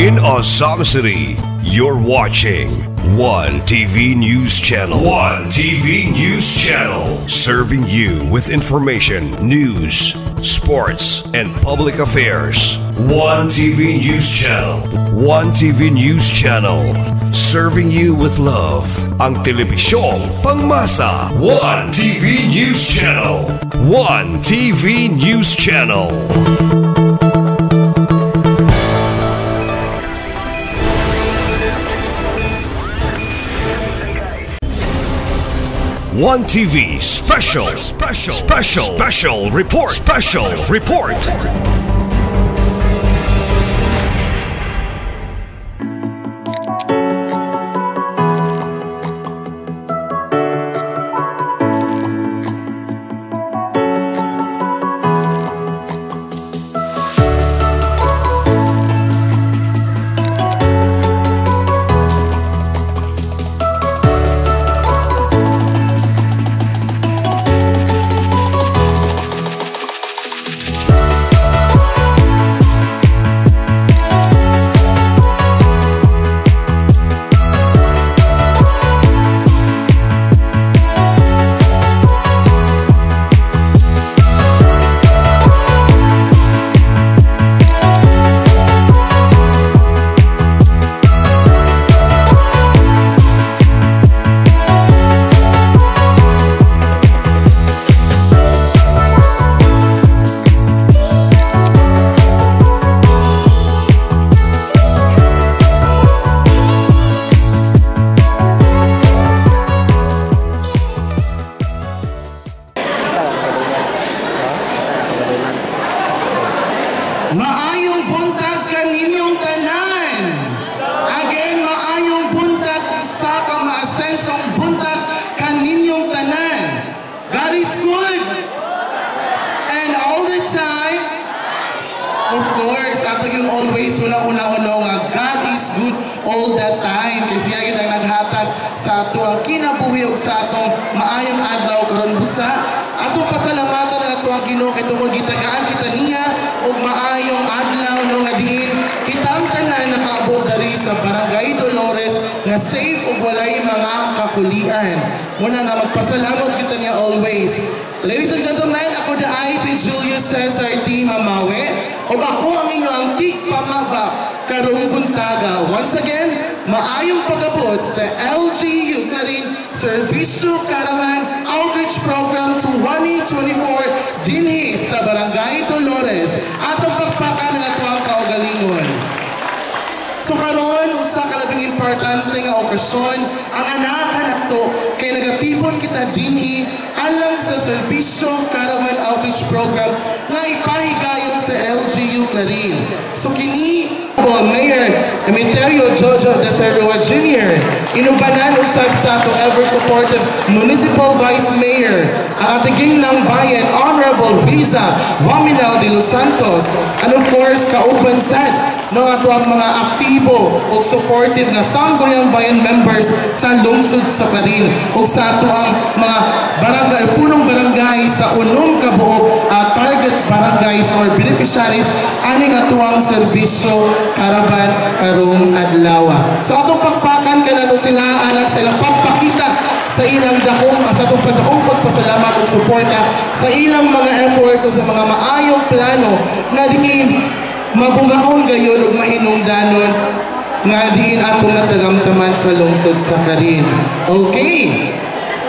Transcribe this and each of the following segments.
in Azam City. You're watching One TV News Channel. One TV News Channel. Serving you with information, news, sports, and public affairs. One TV News Channel. One TV News Channel. Serving you with love. Ang telebisyong pangmasa. One TV News Channel. One TV News Channel. One TV special report. Maayong buntag kaninyong tanan. Again, maayong buntag sa kamaasensong buntag kaninyong tanan. God is good. And all the time, of course, ato yung always una-una-una nga God is good all the time. Kasi agad ang naghatag sa ato ang kinabuhi o sa atong maayong adlaw karon busa. Atong pasalamatan ang ato ang Ginoo kay tungod gitagaan kita niya og maayong adlaw no nga diin kitang tanan nakaabot diri sa Barangay Dolores nga safe ug walay mga kakulian. Muna nga magpasalamat kita niya always. Ladies and gentlemen, ako daay si Julius Cesar T. Mamawe ug ako ang inyo ang tigpamaba karong buntaga. Once again, maayong pag-abot sa LGU Karin Serbisyo Caravan Outreach Program 2024 dinhi sa Barangay Dolores. Atong pagpakan ng atong kaugalingon. So karon usa ka labing importante nga okasyon ang anakan nato kay nagatipon kita dinhi alang sa Serbisyo Caravan Outreach Program nga ipahigayon sa LGU Clarin. So kini Mayor Emiterio Jojo de Cerroa Jr. inubanan usab sa ato ever supportive Municipal Vice Mayor ang atiging ng bayan Honorable Riza Waminal de Los Santos, and of course kauban sad no ato ang mga aktibo o supportive na sangguniang bayan members sa lungsod sa Clarin o sa ato ang mga barangay, punong barangay sa unong kabuok target barangays or beneficiaries aning ato ang serbisyo Caravan karong adlaw. So atong pakpakan kanado sila anak sa ilang pagpakita sa ilang dakong sa atong padakong pagpasalamat ug suporta sa ilang mga efforts o sa mga maayong plano nga diin mabungaon gayon ug mahinungdanon nga diin atong natagamtaman sa lungsod sa Clarin. Okay.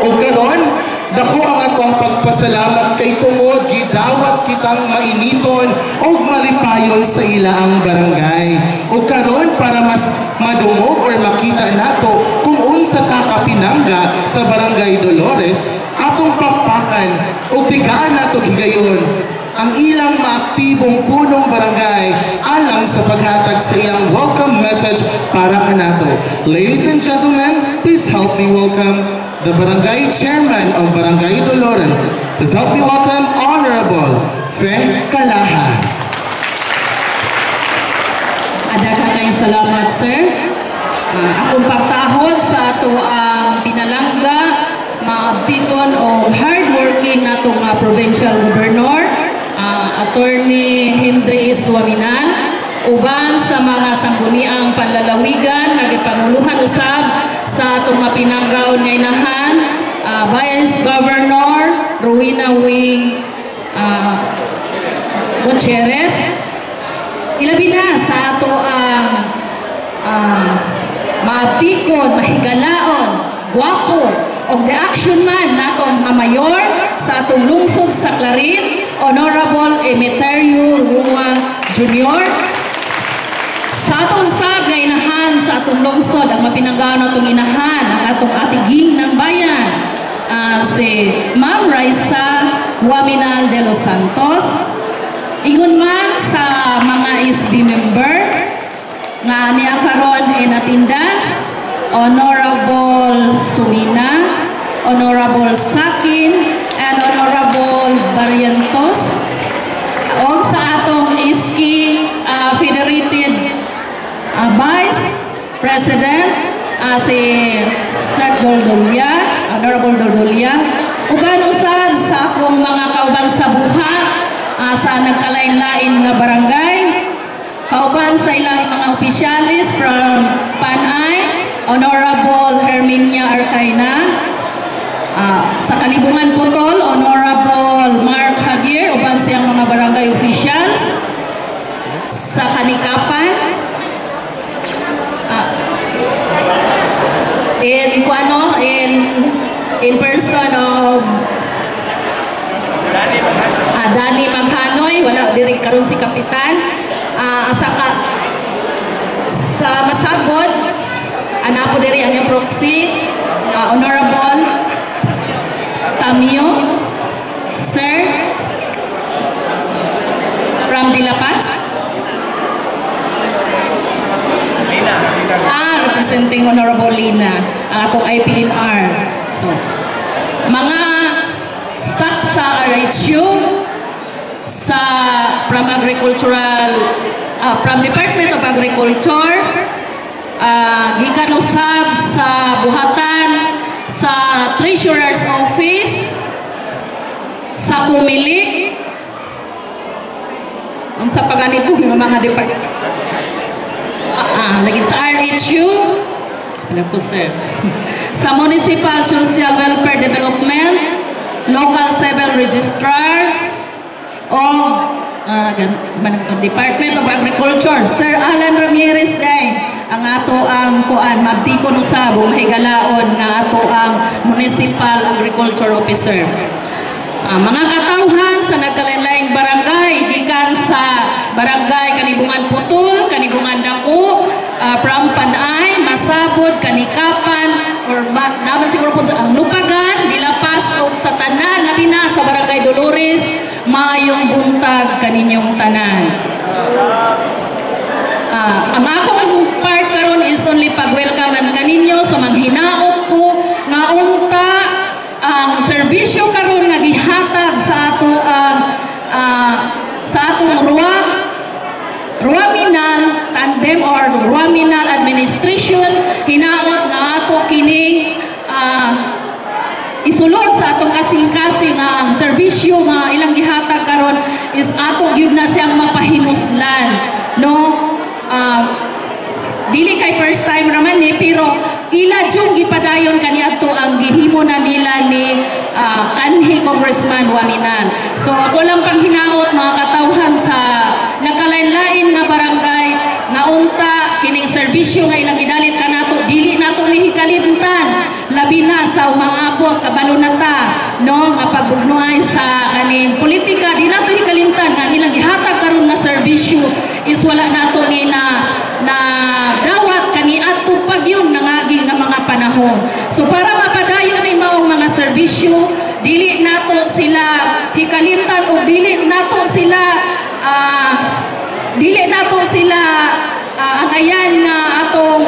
O karon dako ang atong pagpasalamat kay tungod gidawat kitang mainiton ug malipayon sa ilaang barangay. O karon para mas madungog or makita nato kung unsa ta kapinangga sa Barangay Dolores, atong pakpakan ug tigaan nato higayon ang ilang maaktibong punong barangay alang sa paghatag sa iyang welcome message para kanato. Ladies and gentlemen, please help me welcome the Barangay Chairman of Barangay Dolores. Please help me welcome Honorable Fe Calaha. Adakay salamat, sir. Akong pagtahod sa ato ang pinalangga, maabtikon o hardworking natong provincial governor, Attorney Henry Iswaminan, uban sa mga sangguniang panlalawigan nga gipanguluhan usab sa atong mga pinanggaon nga inahan, Vice Governor Rowena Wing Gutierrez. Ilabi na sa ato ang maabtikon, mahigalaon, guwapo, o the action man natong mayor sa atong lungsod sa Clarin, Honorable Emeterio Rua Jr. Sa atong sab nga inahan sa atong lungsod, ang mapinanggaon atong inahan, ang atong atiging ng bayan, si Ma'am Raisa Huaminal de los Santos. Ingon man sa mga SB member nga niya karon in attendance, Honorable Sumina, Honorable Sakin, and Honorable Barrientos. O sa atong ISKI Federated Vice President, si Sir Doldolia, Honorable Doldolia. Uban usab sa akong mga kauban sa buhat sa nagkalain-lain nga barangay, kauban sa ilang mga opisyalis from Panay, Honorable Herminia Arcaina, sa Kanibungan Putol, Honorable Mark Javier, uban siyang mga barangay officials, sa Kanikapan, in person of Dani Maghanoy, wala diri karon si Kapitan, sa Masabod, ana po diri ang proxy, Honorable Tamio, Sir, from De La Paz. Representing Honorable Lina, ang atong IPNR. So, mga staff sa RHU, from Department of Agriculture, gikan usab sa buhatan sa Treasurer's Office, sa Kumilik, sa paganito mga department. Lagi sa RHU, sa Municipal Social Welfare Development, Local Civil Registrar, o Department of Agriculture, Sir Alan Ramirez day, ang ato ang mabdikon usab mahigalaon nga ato ang Municipal Agriculture Officer. Mga katawhan sa nagkalain-laing barangay, gikan sa barangay Kanibungan Putol, Kanibungan Dako, from Panay, Masabod, Kanikapan, or naman siguro po sa Lupagan, De La Paz, o sa tanan, labi na sa barangay Dolores, maayong buntag kaninyong tanan. Ang akong part karon is only pag-welcomean kaninyo, so manghinaot ko nga unta ang serbisyo karon nga gihatag sa ato sa atong Ruaminal Tandem or Ruaminal Administration, hinaot nga ato kining isulod sa atong kasing-kasing ang serbisyo nga ilang gihatag karon is ato gyud na siyang mapahimuslan, no? Dili kay first time naman ni, pero ila jung gipadayon kaniadto ang gihimo na nila ni kanhi Congressman Huaminal. So ako lang pang hinaot mga katawhan sa nakalain-lain nga barangay nga unta kining serbisyo nga ilang gidalit kanato, dili nato ni hikalimtan, labi na sa umaabot kabalo nata, no, nga pagbugnuay sa kaning politika, di nato hikalimtan nga ilang gihatag karon nga serbisyo is wala nato ni na dawat kani adto pagyon nangagi nga mga panahon. So para mapadayon ni maong mga serbisyo, dili nato sila hikalimtan o dili nato sila angayan nga atong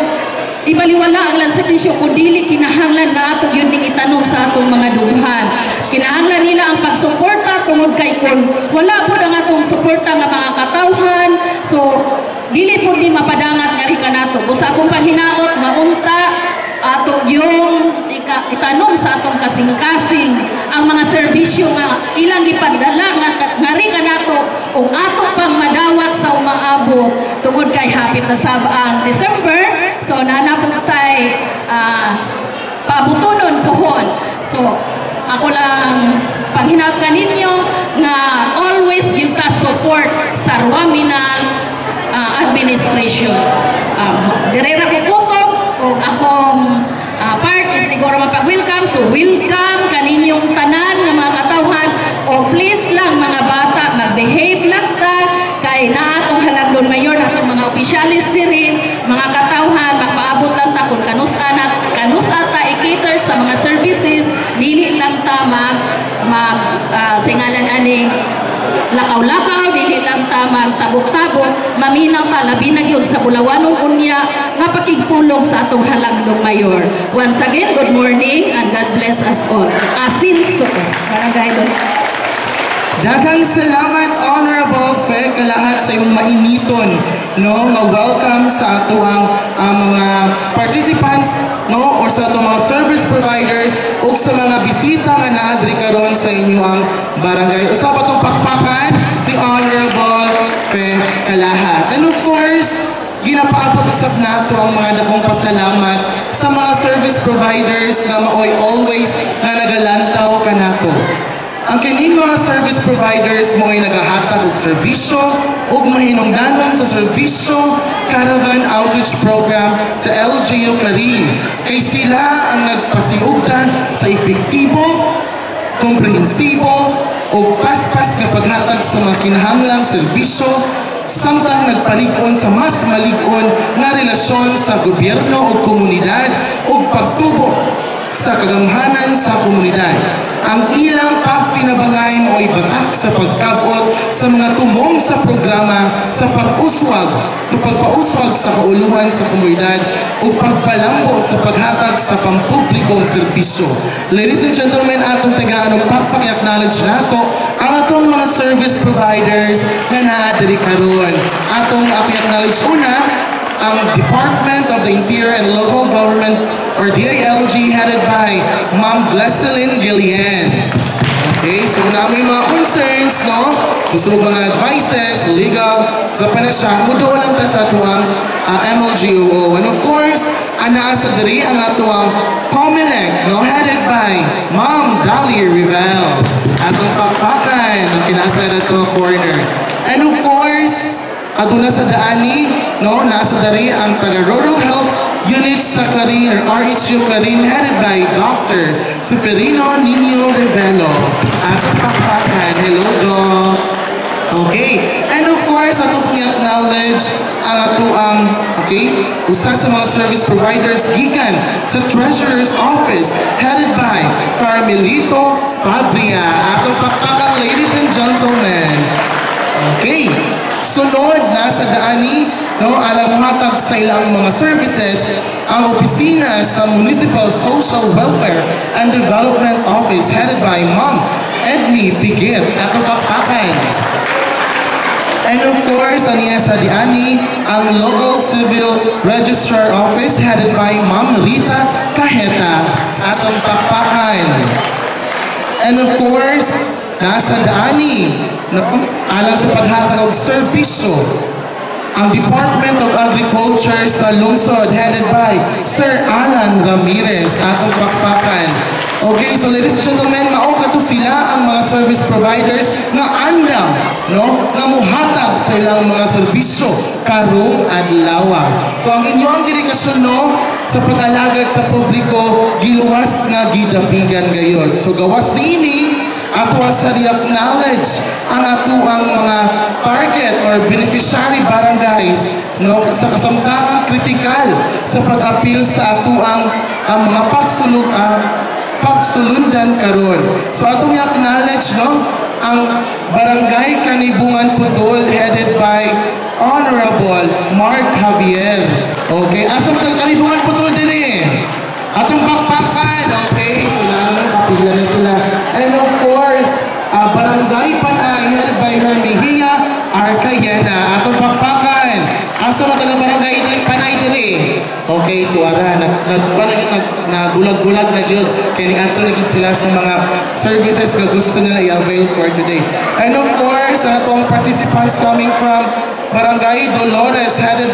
ibaliwala ang lang serbisyo kung dili kinahanglan nga ato yun ning itanong sa atong mga dughan. Kinahanglan nila ang pagsuporta tungod kay kun wala po ang atong suporta nga mga katawhan, so dili po di mapadangat nga rika nato. Usa akong paghinaot nga unta ato yung itanong sa atong kasing-kasing ang mga serbisyo nga ilang ipadala nga rika nato o ato pang madawat sa umaabot tungod kay kay hapit na sab ang December. So nanapot tay pabutonon pohon. So ako lang panghinaut kaninyo nga always give ta support sa Ruaminal administration. Direra ko kutob o akong part is siguro mapag-welcome. So welcome kaninyong tanan nga mga katawhan o please lang mga bata mag-behave lang ta kay na atong halagdon mayor na atong mga opisyalis dirin mga katawhan magpaabot lang ta kung kanusa ta i-cater sa mga services dili lang ta singalan aning lakaw-lakaw, dili lang ta magtabok-tabok, maminaw ta labi na gyud sa bulawanon unya nga pakigpulong sa atong halagdong mayor. Once again, good morning and God bless us all. Asinso, barangay doon. Daghang salamat, Honorable Fe, kalahat sa iyong mainiton, no, nga welcome sa ato ang mga participants, no, or sa atong mga service providers o sa mga bisita nga naadri karon sa inyong barangay. Usab atong pakpakan si Honorable Fe kalahat. And of course, ginapaabot usab nato ang mga dakong pasalamat sa mga service providers nga maoy always na nagalantaw kanato. Ang kining mga service providers mo ay nagahatag og serbisyo ug mahinungdanon sa serbisyo caravan outreach program sa LGU Clarin. Kay sila ang nagpasiugda sa epektibo, komprehensibo ug paspas nga paghatag sa mga kinahanglang serbisyo samtang nagpalig-on sa mas malig-on nga relasyon sa gobyerno ug komunidad ug pagtubo sa kagamhanan sa komunidad. Ang ilang pagtinabangay mo ay batak sa pagkabot sa mga tumong sa programa sa pag-uswag o pagpauswag sa kauluhan sa komunidad o pagpalambo sa paghatag sa pampublikong serbisyo. Ladies and gentlemen, atong tagaan og pagpaki-acknowledge nato ang atong mga service providers na naadiri karon. Atong i-acknowledge una ang Department of the Interior and Local Government or DILG headed by Ma'am Gleselyn Gillian. Okay, so namin mga concerns, no? Gusto mo mga advices, legal, sa panasya, mudo lang ta sa atuang MLGOO. And of course, anaasa diri ang atuang COMELEC, no? Headed by Ma'am Dali Rivel. Atong pakpakan, ang kinasa na ito corner. And of course, aduna sa daani, no, nasa dari ang taga-rural health unit sa Clarin or RHU Clarin headed by Dr. Seferino Nino Revelo. At pakpakan, hello Doc. Okay, and of course, ato pong i-acknowledge ang ato okay, usa sa mga service providers gikan sa Treasurer's Office headed by Carmelito Fabria. Atong pakpakan, ladies and gentlemen. Okay, sunod nasa daani, no, alang hatag sa ilang mga services ang opisina sa Municipal Social Welfare and Development Office headed by Ma'am Edmi Pigit. Atong pakpakan. And of course, aniya sa diani ang Local Civil Registrar Office headed by Ma'am Rita Cajeta. Atong pakpakan. And of course, nasa daani, no, alang sa paghatag og serbisyo ang Department of Agriculture sa lungsod headed by Sir Alan Ramirez. Atong pakpakan. Okay, so ladies and gentlemen, mao kato sila ang mga service providers nga andam, no, nga muhatag sa ilang mga serbisyo karong adlaw. So ang inyong dedikasyon, no, sa pag-alagad sa publiko giluwas nga gidapigan gayon. So gawas niini ato sa i-acknowledge ang ato ang mga target or beneficiary barangays, no, sa kasamtangang kritikal sa pag-apil sa ato ang mga pagsulundan karon. So atong i-acknowledge, no, ang Barangay Kanibungan Pudol headed by Honorable Mark Javier. Okay, asam tang Kanibungan Pudol din eh. Atong pakpakan, okay, so kapiglan na sila. And of course, Barangay Panay headed by Hermihia Arcayena. Atong pakpakan. Asa mo taga Barangay Panay diri? Okay, tuara, nagulag-gulag na yun. Kaya ato naging sila sa mga services na gusto nila i-avail for today. And of course, atong participants coming from Barangay Dolores headed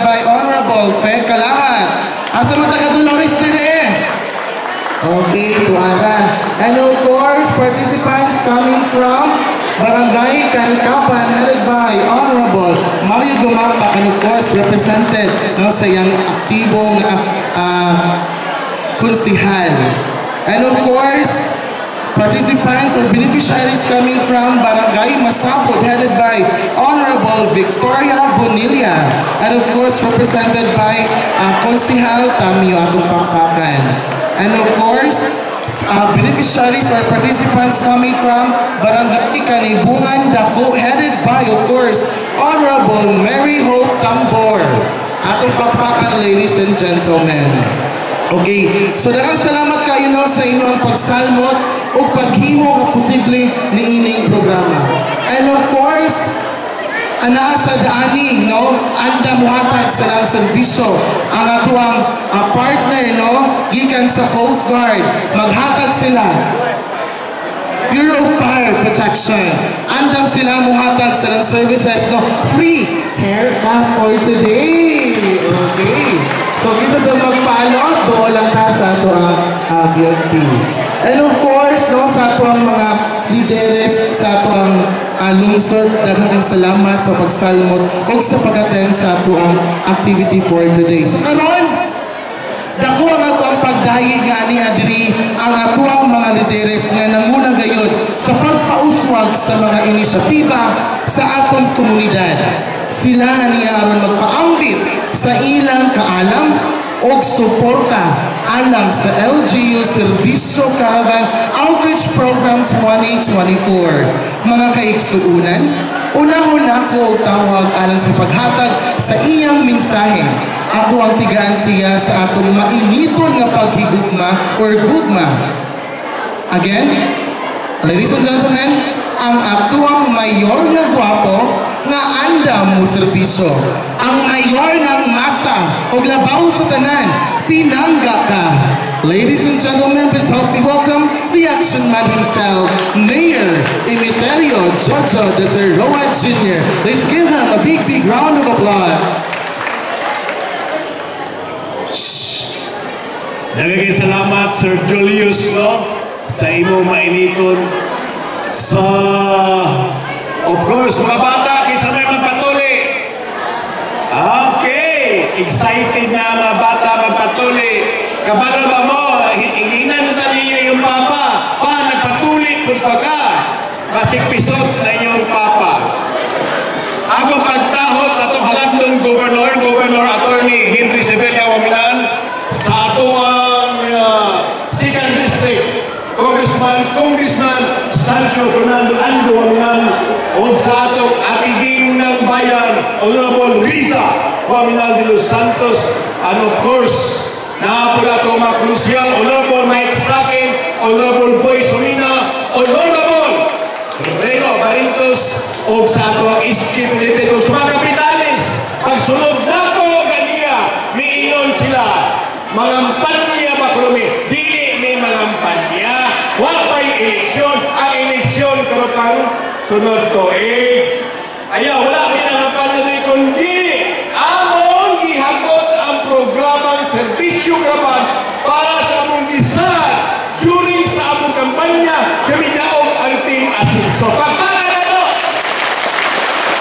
from Barangay Kanikapan, headed by Honorable Mario Gumapa, and of course represented sa iyang aktibong konsihal. And of course, participants or beneficiaries coming from Barangay Masapot, headed by Honorable Victoria Bonilla, and of course represented by Konsihal Tamio atong Pakpakan. And of course, beneficiaries or participants coming from Barangay Kanibungan Dako, headed by, of course, Honorable Mary Hope Tambor. Atong Pakpakan, ladies and gentlemen. Okay, so daghang salamat kayo sa inyong pagsalmot o paghimo nga posible ni ining programa. And of course, anaa sa daaning, anda muhatag sa lang serbisyo ang atuang partner, gikan sa Coast Guard. Maghatag sila Bureau of Fire Protection. Andam sila muhatag sa lang services, free haircut for today. Okay. So, kisa doon magpalot, doon lang ka sa ito ang BFP. And of course, sa ito ang mga lideres, sa ito ang lungsod, daghang salamat sa pagsalmot o sa pag-attend sa ito ang activity for today. So, karon, dako ang ito ang pagdayig nga ni Adri, ang ato ang mga lideres nga namuna gayon sa pagpauswag sa mga inisyatiba sa atong komunidad. Sila niya aron magpaambit sa ilang kaalam o suporta alang sa LGU Servisyo Caravan Outreach Program 2024. Mga kaigsuunan, una-una ko tawag alang sa paghatag sa iyang mensahe. Ako ang tigaan siya sa atong mainiton nga paghigugma or gugma. Again, ladies and gentlemen, ang atuang mayor na gwapo nga andam mo serbisyo. Ang mayor ng masa o labaw sa tanan, pinangga ka. Ladies and gentlemen, please help me welcome the action man himself, Mayor Emiterio Jojo Deseroa Jr. Let's give him a big round of applause. Nagiging salamat, Sir Julius, sa imo mainiton sa, of course, mga bata, kaysa may magpatuli. Okay, excited na mga bata magpatuli. Kabalo ba mo, hinan na niya yung papa, nagpatuli kung ka, masikpisot na yung papa. Ako pagtahot sa itong halagdong Governor Attorney Henry Sevilla Waminan, sa atong second district, Congressman Sancho Fernando Ando Waminan, o sa atong atiging ng bayan, Honorable Riza Waminan de los Santos, and of course, naapula ito mga krusyal, Honorable Mike Sakin, Honorable Boy Solina, Honorable Reno Barintos, o sa atong iskip nito sa mga kapitalis, pagsunod na ko ganiya, miingon sila, mangampanya ba kulumi? Dili may mangampanya. Wapay eleksyon. Ang eleksyon karapang sunod to ayaw, wala pinangampanya na kundi amon gihagot ang programang serbisyo karapan para sa among lisan during sa among kampanya kami daog ang team asin. So, pagpala na ito!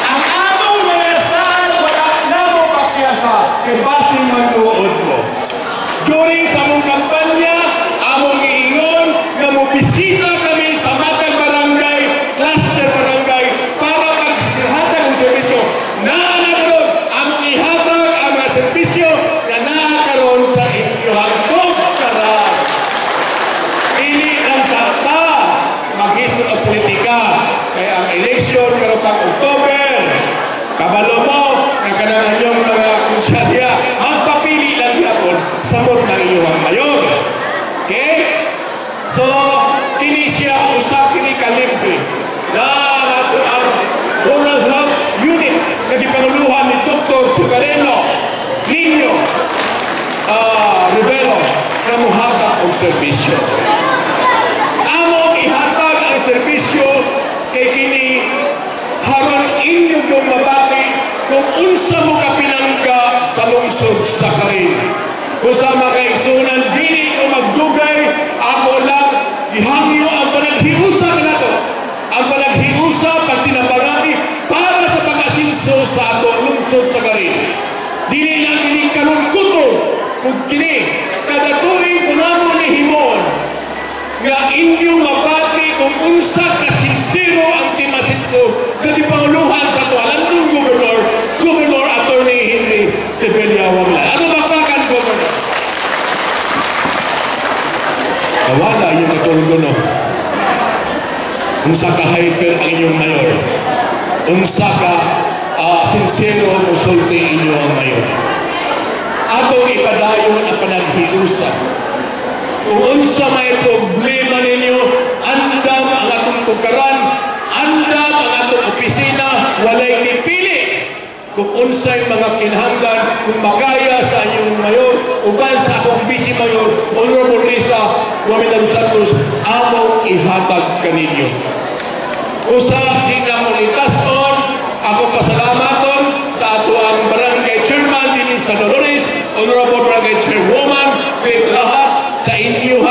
Ang among mga saan wala na mo pakyasa kay basing magtuod mo. During sa among kampanya, among iingon na mobisita kami sa matang barangay, cluster barangay, para maghatag ang serbisyo. Naanagaroon, among ihatag ang mga serbisyo na naakaroon sa inyong pagkaran. Ini ang sakta, maghisot ang politika. Kaya ang eleksyon karapang October, kabalo mo, nagkanaman yung mga konsyalya, magpapili lang yapon sa mot ng iyong mayor. Okay? So, kini siya usap kini kalimpi na ang Rural Health Unit na gipanguluhan ni Dr. Sugareno Nino Rivero na muhatag ang serbisyo. Among ihatag ang serbisyo kay kini haron inyo yung mabati kung unsa mo kapinangga sa lungsod sa Karin. Kusama kay sunan, dili ko magdugay, ako lang ihangyo ang panaghiusa na to. Ang Dili lang kini kalungkuton kung kini kada tuig unamo ni himon nga inyong mabati kung unsa ka sincero ang timasitso kadi panguluhan sa tualandong Gobernador Attorney Henry Sibelia Wangla. Ano bakbakan, Governor? Nawala yung katulog no. Unsa ka hyper ang inyong mayor. Unsa ka sincero musulti inyo ang mayor. Atong ipadayon ang panaghiusa. Kung unsa may problema ninyo, andam ang atong tukaran, andam ang atong opisina, walay dipili. Kung unsay mga kinahanglan, kung makaya sa inyong mayor, uban sa akong vice mayor, Honorable Risa Waminan Santos, among ihatag kaninyo. Usap di na mo itason, ako pasalamaton sa ato ang barangay chairman din sa Dolores, Honorable Barangay Chairwoman, with lahat sa inyong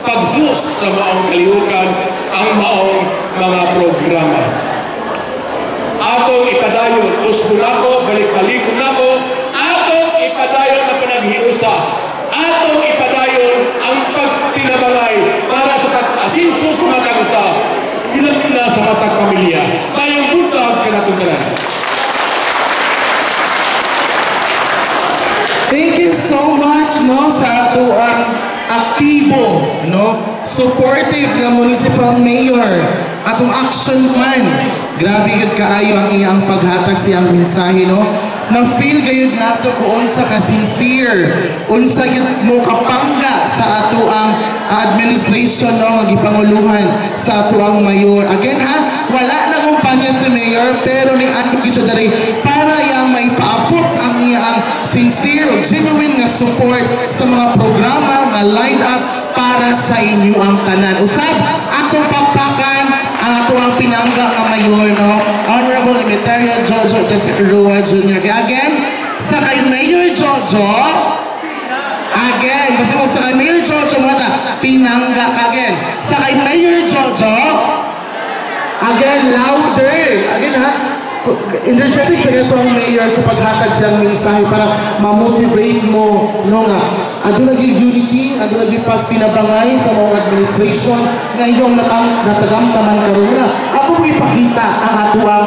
paghus sa maong kalihukan ang maong mga programa. Atong ipadayon, usbon ako, balik-balik nako, atong ipadayon na panaghiusa, atong ipadayon ang pagtinabangay para sa pag-asinso sa matag usa, ilang na sa matag pamilya. Tayong buntag kanatungkaran. Thank you so much no sa ato ang aktibo no supportive nga municipal mayor atong action man. Grabe gud kaayo ang iyang paghatag siyang mensahe no. Na feel gayud nato kung unsa ka sincere, unsa gyud mo kapangga sa ato ang administration no nga gipanguluhan sa ato ang mayor. Again ha, wala lang kumpanya si mayor pero ning ato gyud siya diri para yang may paabot ang iyang sincere, genuine nga support sa mga programa nga lined up para sa inyo ang tanan. Usab atong pakpakan ang ato ang pinangga nga mayor no, Honorable Emiterio Jojo Desirua Jr. Again, sa kay Mayor Jojo, again, basta mo sa kay Mayor Jojo mata, pinangga again. Sa kay Mayor Jojo, again, louder. Again ha, energetic pa ito ang mayor sa paghatag silang mensahe para ma-motivate mo no nga ado naging unity, ado naging pagpinabangay sa mga administration nga iyong natagamtaman karon na ako mo ipakita ang atuang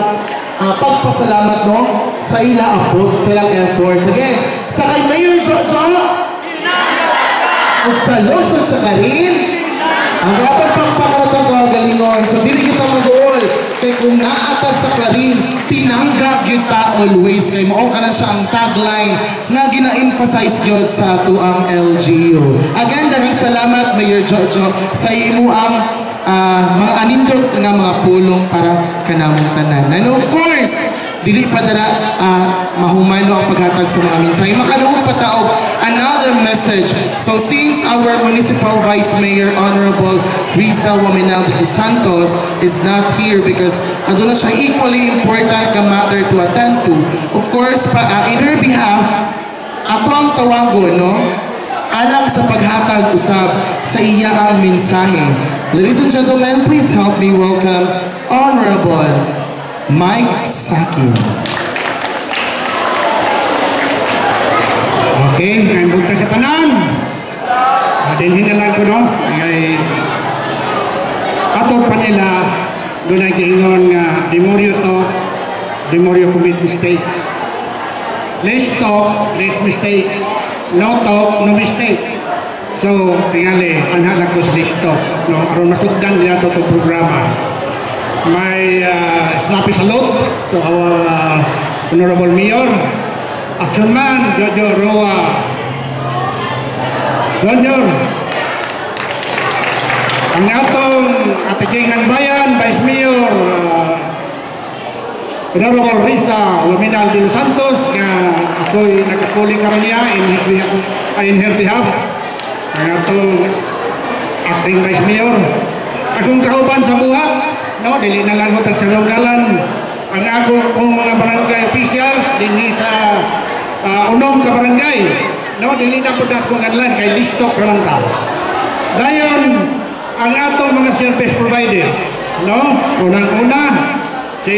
pagpasalamat no sa ila abot sa ilang efforts. Again, sa kay Mayor Jojo at sa lungsod sa Karin ang dapat pagpakaratang kagalingon. So dili kita mag-uol kay kung naatas sa Karin pinangga kita always kay mao kana siya ang tagline nga gina-emphasize gyud sa ato ang LGU. Again, daghang salamat Mayor Jojo sa imo ang mga anindot nga mga pulong para kanamong tanan. And of course, dili pa dara mahumano ang paghatag sa mga mensahe. Makaluhod pa taog another message. So since our municipal vice mayor Honorable Risa Waminal Santos is not here because aduna siya equally important ka matter to attend to. Of course, in her behalf, ato ang tawagon no alang sa paghatag usab sa iya ang mensahe. Ladies and gentlemen, please help me welcome Honorable Mike Saki. Okay, ngayon buntag sa tanan. Dinhin na lang ko no. Ngay ato pa nila doon ay giingon nga Demorio commit mistakes. Less talk, less mistakes. No talk, no mistake. So, tingali, anhalag ko sa less talk. No, aron masugdan nila ito programa. May snappy salute to our Honorable Mayor, Action Man, Jojo Roa Jr. Ang atong atiging ng bayan, Vice Mayor, Honorable Risa Waminal de los Santos, nga ako'y nagkapuli karon niya in her behalf. Ang atong acting Vice Mayor, akong kauban sa buhat, no, dili na lang sa lunggalan ang akong mga barangay officials dinhi sa unom ka barangay, no, dili na po akong kanlan kay listok ka lang ta. Dayon ang atong mga service providers, no, unang-una si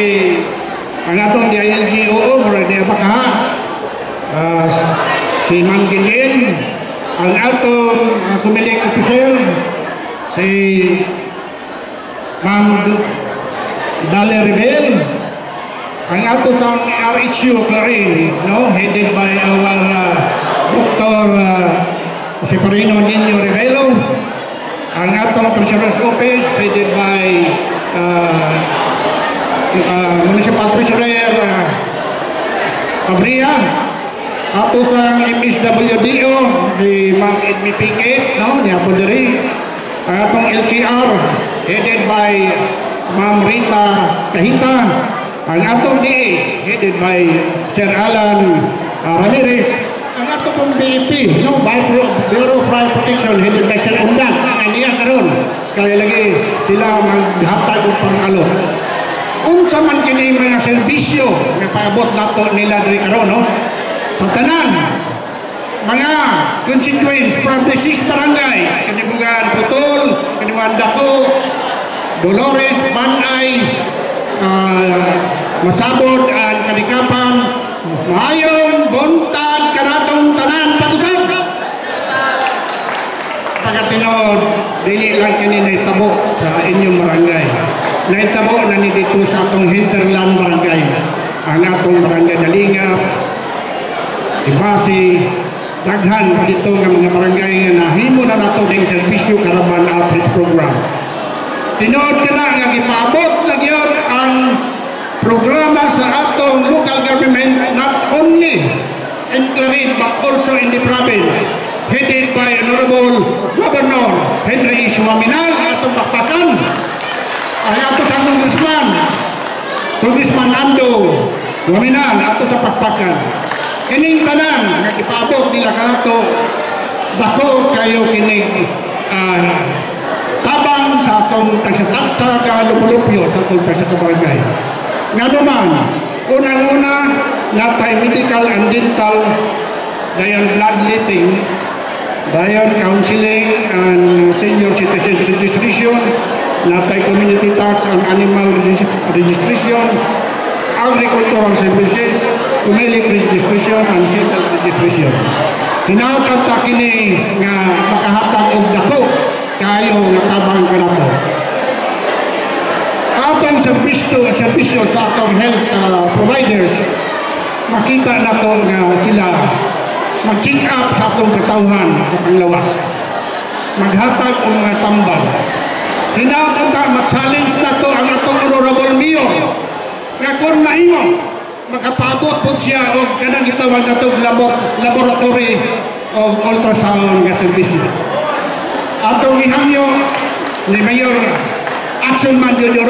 ang atong DILG-OO murag niya baka si Ma'am Gillian, ang atong pumiling officer, si Ma'am Dalia Rebel, ang ato sa RHU Clarin, no, headed by our Dr. Separino Nino Revelo, ang atong Treasurer's Office headed by Municipal Treasurer Abria, ato sa MSWDO si Ma'am Edmi Piquet, no, niya po diri, ang atong LCR headed by Ma'am Rita Kahita, ang atong DA headed by Sir Alan Ramirez, ang atong pong BEP, no, Bureau of Fire Protection headed by Sir Undan, ang niya karon kaya lagi sila maghatag og pangalo. Unsa man kini mga serbisyo nga paabot nato nila diri karon, no, sa tanan mga constituents from the 6 barangays, Kanibugan Putol, Kanibugan Dako, Dolores, Banay, Masabod, at Kanikapan, Mahayong, Buntag, kanatong tanan, pag-usap. Pagkatinod, dili lang kini naitabo sa inyong barangay. Naitabo na ni dito sa atong hinterland barangay. Ang atong barangay Dalingap, Ibasi, daghan pa dito ng mga barangay nga nahimo na nato ng serbisyo Caravan Outreach Program. Tinood ka na nga ipaabot lang yun ang programa sa atong local government, not only in Clarin but also in the province, headed by Honorable Governor Henry Iswaminal, atong pakpakan, ang ato sa Congressman Ando Waminal, ato sa pakpakan. Kining tanan nga ipaabot nila kanato, dako kayo kining tabang sa atong tagsa-tagsa ka lupulupyo sa atong tagsa-barangay. Nga naman, unang-una, natay medical and dental, dayon bloodletting, dayon counseling and senior citizen registration, natay community tax and animal registration, agricultural services, umiling registration and civil registration. Hinautang kini nga makahatag og dako kayo nga tabang kanato. Atong serbisyo sa atong health providers, makita nato nga sila mag-check up sa atong katawhan sa panglawas, maghatag og mga tambal. Hinautang mag-challenge nato ang atong honorable mayor nga kung mahimo makapabot po siya og kanang gitawag natong laboratory of ultrasound nga serbisyo. Atong ihangyo ni Mayor Action Man Junior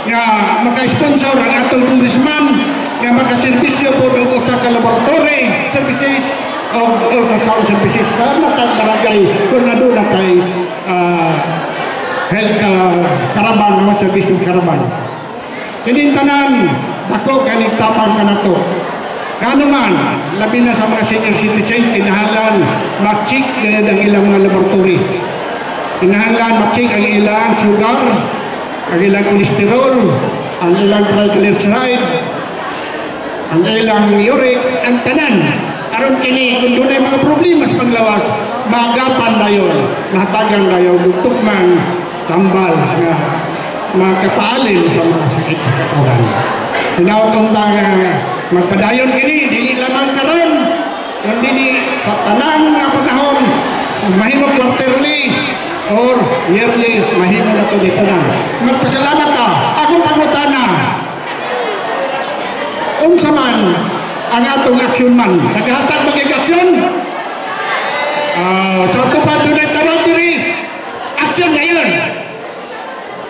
nga maka-sponsor ang atong congressman nga maka-servisyo po og usa ka laboratory services o ultrasound services sa matag barangay kung nadula kay health karaban, mga servisyo karaban. Kining tanan dako kaning tapang kanato. Kano man, labi na sa mga senior citizen, kinahanglan mag-check ang ilang mga laboratory. Kinahanglan mag-check ang ilang sugar, ang ilang cholesterol, ang ilang triglyceride, ang ilang uric, ang tanan. Aron kini, kung doon ay mga problema sa panglawas, maagapan na yun, mahatagan na yun, tukman, tambal, mga kapaalin sa mga sakit sa katawan. Hinautong magpadayon kini, dili lamang karon, kundi sa tanang nga panahon, mahimo quarterly or yearly, mahimo na ito dito na. Magpasalamat ka, akong pangutana. Unsa man ang atong aksyon man, naghahatag mag-aksyon? Sa tupad doon ay tarot diri, aksyon ngayon.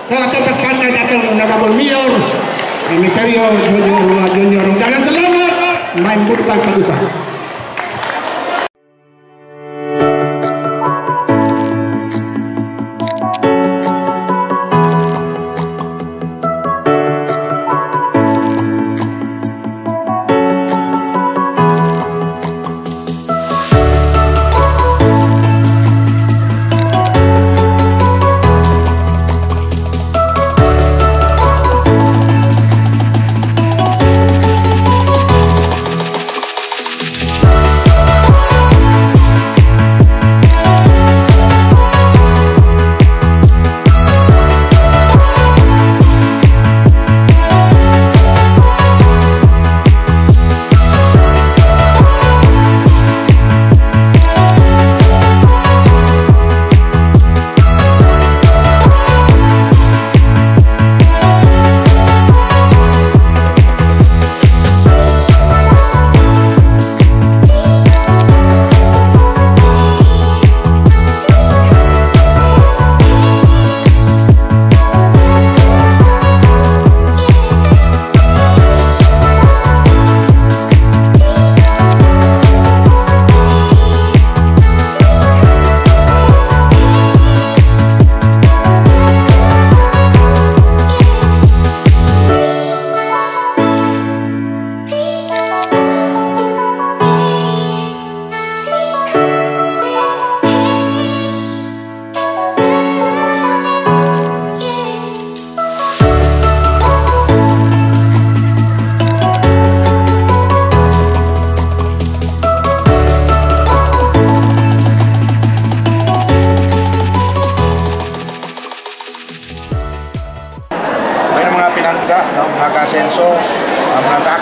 Kung atong pagpantay atong honorable mayor, Emiterio Junior, jangan selamat, main butang pag-usap.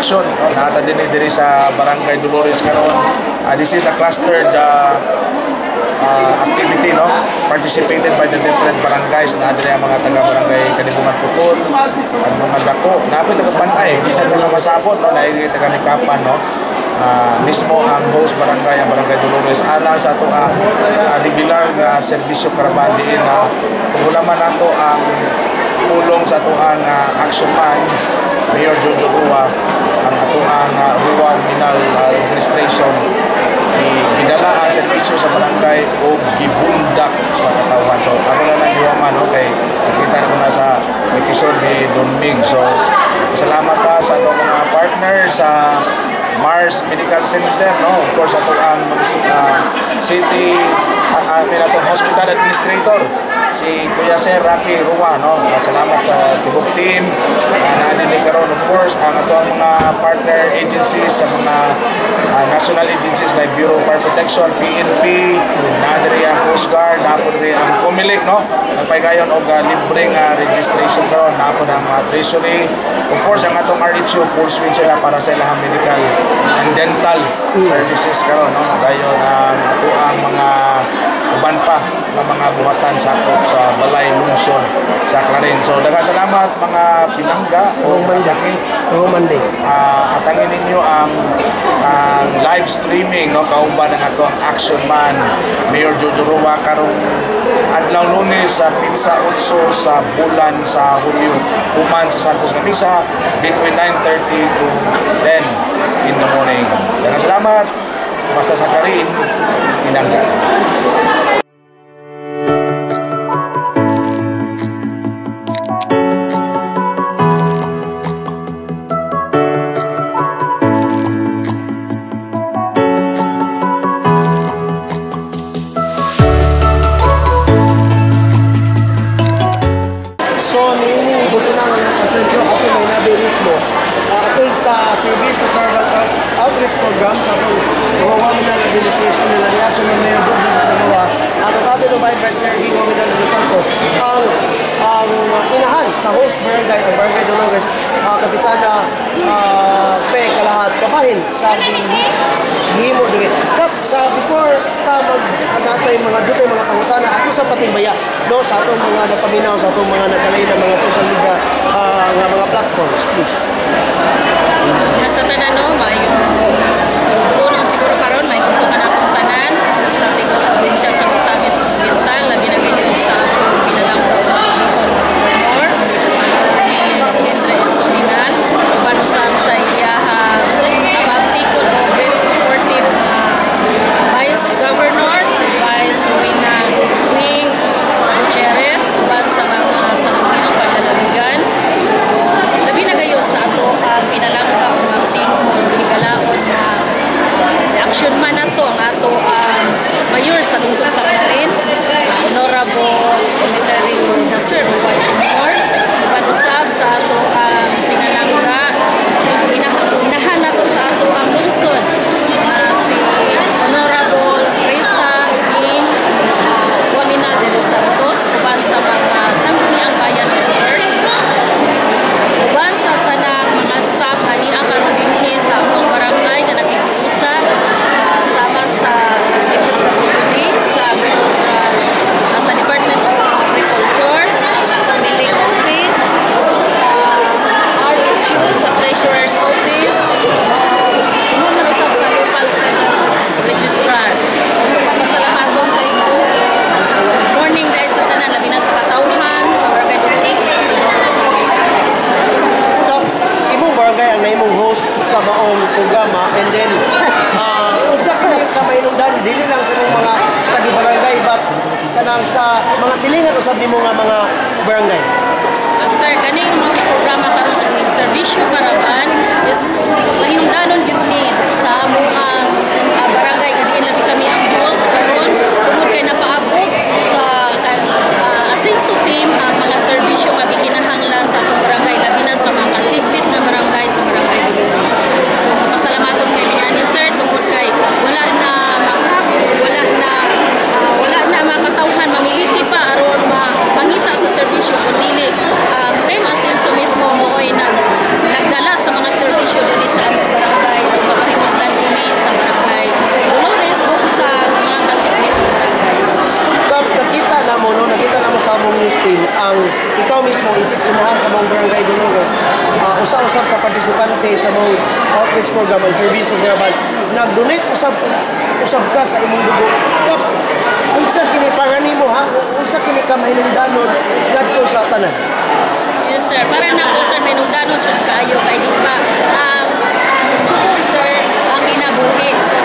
action no nata diri sa Barangay Dolores karon. This is a clustered activity no participated by the different barangays na diri ang mga taga barangay Kanibungan Putol at mga dako napit tagabantay bisan nga masabot no naigi taga Nikapan no mismo ang host barangay ang Barangay Dolores ana sa ato ang regular nga serbisyo karaban diin na ulaman nato ang tulong sa ato ang action man Mayor Jojo Rua ang ato ang Rua Minal Administration gidala ang serbisyo sa barangay o gibundak sa katawan. So ako lang ang yuwaman kay nakita na ko na sa episode ni Don Mig. So salamat sa atong mga partner sa Mars Medical Center no of course ato ang city hospital administrator si Kuya Sir Rocky Rua no. Salamat sa tibok team na dinhi karon of course ang ato ang mga partner agencies sa mga national agencies like Bureau of Fire Protection, PNP, na diri ang Coast Guard, napod diri ang Comelec no. Nagpaygayon og libreng registration karon, napod ang treasury. Of course ang atong RHU full swing sila para sa ilahang medical and dental services karon no. Dayon ang ato ang mga uban pa ng mga buhatan sakop sa Balay Lungsod sa Clarin. So daghang salamat mga pinangga o atangi Monday. Atangin ninyo ang live streaming no kauban ang ato ang action man Mayor Jojo Rua karong adlaw Lunes sa Pizza Utso sa bulan sa Hulyo human sa Santos nga Misa between 9:30 to 10 in the morning. Daghang salamat basta sa Clarin pinangga. Sa service sa tribal outreach program sa Wawaminal Administration nila ni Action ng Mayor Jojo sa Rua at ang ng Vice Mayor G. Wawaminal de Santos ang inahan sa host barangay ang Barangay Dolores Kapitana Pe Kalahat Kapahin sa himo diri kap sa before ta natay mga jutay mga pangutana ako sa patimbaya no sa atong mga napaminaw sa atong mga nakalay na mga social media nga mga platforms please. Basta tanan no, mayong tulong siguro karon may unto man akong tanan sa tingog probinsya sa Misamis Occidental labi na ganyan sa atong pinalangko gobernador ni Andres Sominal uban usab sa iyaha kababtikon o very supportive na Vice Governor si Vice Rowena Wing Gutierrez uban sa mga sangguniang panlalawigan labi na gayon sa ato ang pinalangka o ang tingkod higalaon na action man ato ang ato ang mayor sa lungsod sa Clarin Honorable Emeterio Nasir Juan Jr. Panusab sa ato ang pinalangka inahan nato sa ato ang lungsod si Honorable Risa King Waminal de los Santos uban sa mga sangguniang bayan members uban sa tanang mga staff ani ang karon dinhi sa among barangay nga nakikiusa sama sa MSWD sa agricultural sa Department of Agriculture sa Family Office sa RHU sa Treasurer's Office usab sa local center registrar. So papasalamaton kay ko. Good morning guys sa tanan labi na sa katawhan sa Barangay Dolores sa Tinobon sa barangay ang naimong host sa maong programa and then unsa ka mainungdan dili lang sa mga tagi-barangay but kanang sa mga silingan usab nimo nga mga barangay. Sir, kaning mga programa karon ang serbisyo karaban is mahinungdanon gyud ni sa among barangay kadiin labi kami ang host karon tungod kay napaabot sa asenso team ang mga serbisyo nga gikinahanglan sa atong barangay labi na sa mga kasipit nga barangay sa Barangay Dolores. So pasalamaton kay minani sir tungod kay wala na maghap, wala na makatawhan mamiliti pa aron mangita sa serbisyo kun dili team asenso mismo mooy nagdala sa mga serbisyo diri sa mismo isip unahan sa mga barangay Dolores. Usa-usap sa partisipante sa mga outreach program ang service sa Zeraban. Nag-donate usab ka sa imong dugo. Kap, unsa kini pangani mo ha? Unsa kini ka mahinungdanon ngadto sa tanan? Yes sir, para na po sir mahinungdanon jud kayo kay di pa dugo sir ang kinabuhi. So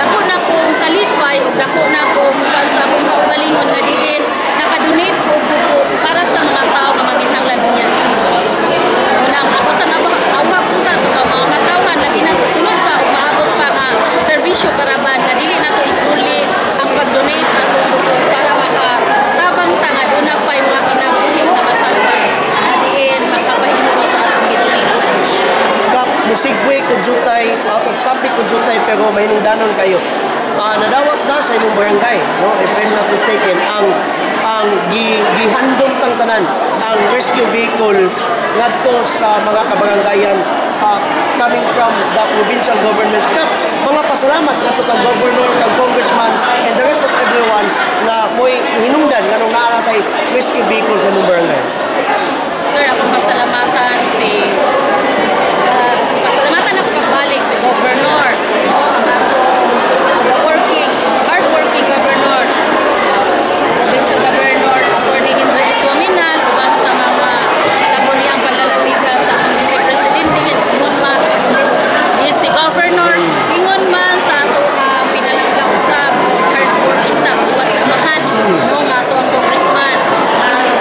dako na kong kalipay ug dako na kong sa akong kaugalingon nga diin nakadonate ko dugo para sa mga tao nga manginhanglan niya dito. Unang ako sa awa punta sa mga katawhan labi na sa sunod pa ug maabot pa nga serbisyo karaban nga dili nato ipuli ang pag-donate sa atong dugo para makatabang ta nga doon na pa yung mga kinabuhi nga masalba nga diin makapahimo sa atong gidonate. Kap, musigwe kung jutay, out of topic kung jutay, pero mahinungdanon kayo. Nadawat na sa imong barangay, no? If I'm not mistaken, ang gihandom tang tanan, ang rescue vehicle ngadto sa mga kabarangayan coming from the provincial government. Kap, mga pasalamat ngadto kang governor, kang congressman, and the rest of everyone na mo'y hinungdan nganong naaratay rescue vehicle sa imong barangay. Sir, akong pasalamatan pasalamatan ako pagbalik si Governor, ang atong hardworking Governor, Provincial Governor, Atty. Hendry S. Waminal, uban sa mga sabuniang panlalawigan sa atong Vice Presidente, ingon man, si Governor, ingon man sa atong pinalanggaw sa hardworking sa iwan sa amahan, no, nga atong Congressman,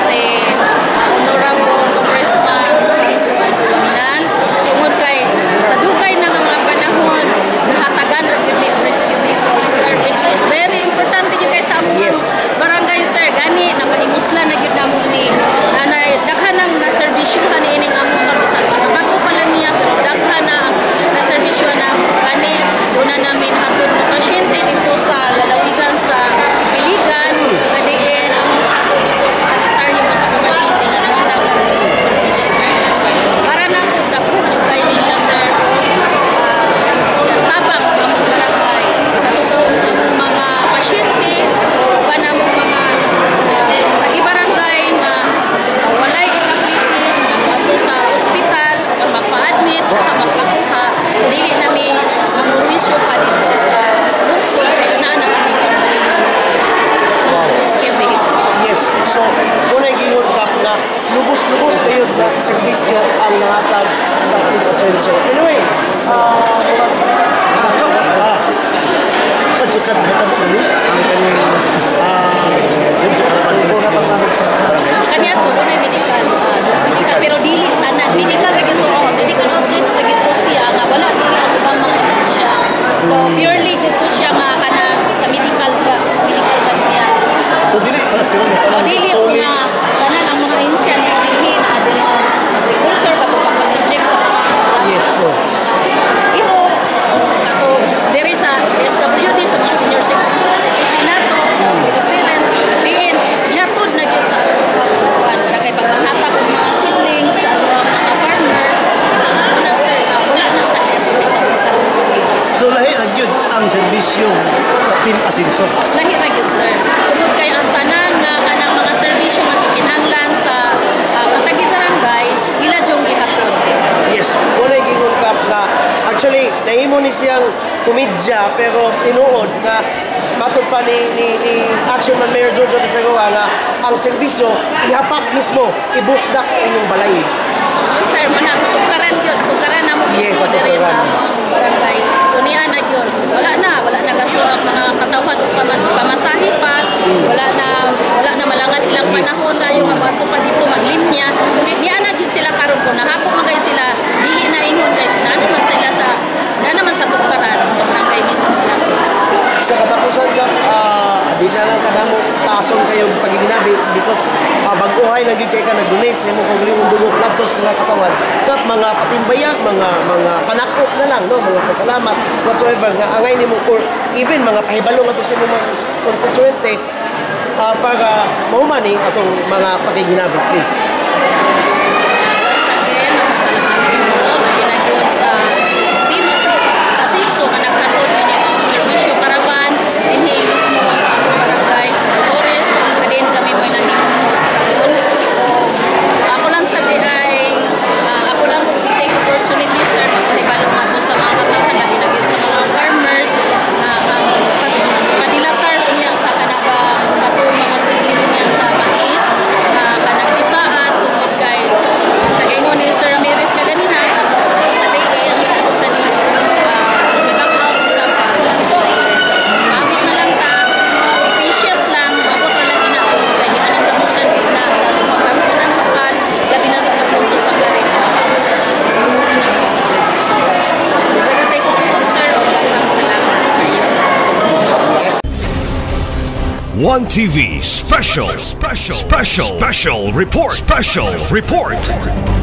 si Honorable Congressman Chanchuan Waminal, tungod kay sa dugay na mga panahon nahatagan ra gyud may rescue vehicle sir. It's very important gyud kay sa among barangay sir gani napahimuslan na gyud namo ni nanay daghan ang naserbisyuhan ining among kabisan sa kabago pa lang niya pero daghan na ang naserbisyuhan na gani doon na namin hatod na pasyente dito sa lalawigan sa Piligan kadiin among hatod dito sa sanitaryo sa pasyente nga nangitagdan sa serbisyo. Para na po dako kay ni siya sir tabang sa among barangay katulong among mga pasyente o kanamong mga lagi barangay nga walay ikaplitin nga bago sa ospital o magpa-admit o magpakuha so dili nami mamurwisyo pa dito sa lungsod kaya na kami kung rescue vehicle. Yes, so kung nag-iwan ka na lubos-lubos na yun na servisyo ang nangatag sa ating asenso. Anyway, Kajukan hitam ini ang kanyang kanya to na medical pero dili tanan medical ra gyud to medical outreach ra gyud to siya nga wala dili ang ubang mga siya so purely gyud to siya nga kana sa medical ba siya so dili paras karon dili una tanan ang mga insya ni dinhi na adili ang agriculture kato pag-inject sa mga yes po. Ito kato there is a SWD sa mga senior citizen nato sa superparent diin gihatod na gyud sa ato para kay paghatag og mga seedlings sa mga farmers unang sir na wala na kanya so lahi ra gyud ang serbisyo sa Team Asenso. lahi ra gyud sir tungod kay ang tanan nga kanang mga serbisyo nga gikinahanglan sa katagi barangay ila jong gihatod. Yes, wala gingon kap na actually nahimo ni siyang komedya pero tinuod na matod pa ni Action Man Mayor Jojo Pisagawa nga ang serbisyo ihapak mismo ibusdak sa inyong balay. Yes sir, muna sa tukaran na mo mismo diri sa among barangay. So niya na yun. So, wala na gasto ang mga katawhan o pamasahe pa. Wala na malangan ilang panahon kayo nga bato pa dito maglinya. Niya na gid sila karon ko nahapon magay sila dili na ingon kay naman sila sa tukaran sa barangay mismo. Sa katapusan ka, di na lang kanamo tason kayo pagiginabi because baguhay lagi kayo ka nag-donate sa imong kaugalingong dugo laptos mga katawan kap mga patimbayan, mga panakop na lang, no? Mga pasalamat whatsoever nga angay nimo or even mga pahibalo nga to sa imong mga constituente para mahumani atong mga pagiginabi, please. Once again, mapasalamatan mo labi na gyud sa Team Asenso nga naghatod ini ang serbisyo karaban dinhi mismo sa among barangay sa Dolores kadin kami mo'y nahimong host karon One TV special report.